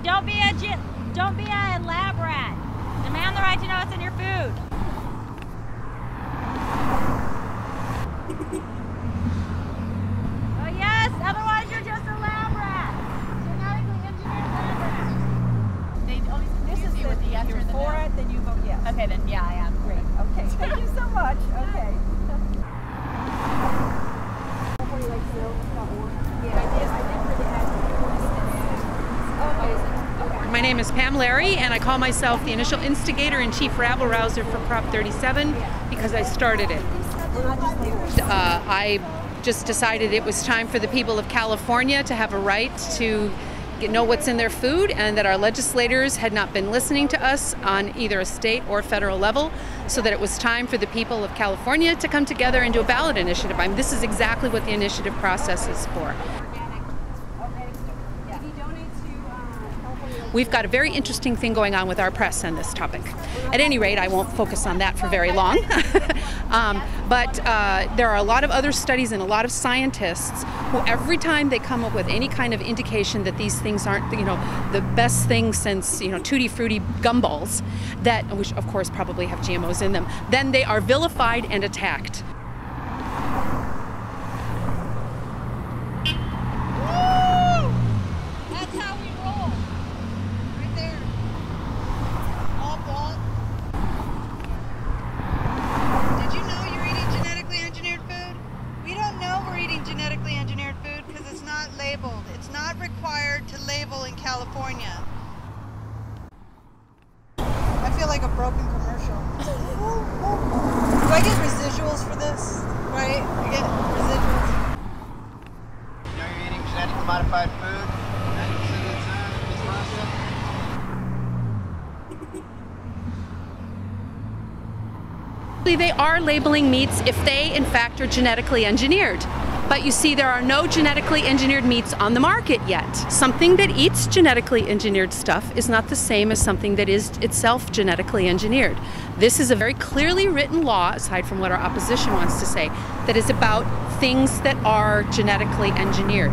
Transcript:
Don't be a lab rat. Demand the right to know what's in your food. Oh yes, otherwise you're just a lab rat. Genetically engineered lab rat. They always confuse you with the yes or the no. For it, then you vote yes. Okay, then yeah, I am. Great. Okay. Thank you so much. Okay. My name is Pam Larry, and I call myself the initial instigator and chief rabble-rouser for Prop 37 because I started it. I just decided it was time for the people of California to have a right to know what's in their food, and that our legislators had not been listening to us on either a state or federal level, so that it was time for the people of California to come together and do a ballot initiative. I mean, this is exactly what the initiative process is for. We've got a very interesting thing going on with our press on this topic. At any rate, I won't focus on that for very long. But there are a lot of other studies and a lot of scientists who every time they come up with any kind of indication that these things aren't, the best thing since, Tutti Frutti gumballs, which of course probably have GMOs in them, then they are vilified and attacked. Genetically engineered food because it's not labeled. It's not required to label in California. I feel like a broken commercial. Do I get residuals for this? Right? I get residuals. You know you're eating genetically modified food? 90% of the time, it's processed. They are labeling meats if they, in fact, are genetically engineered. But you see, there are no genetically engineered meats on the market yet. Something that eats genetically engineered stuff is not the same as something that is itself genetically engineered. This is a very clearly written law, aside from what our opposition wants to say, that is about things that are genetically engineered.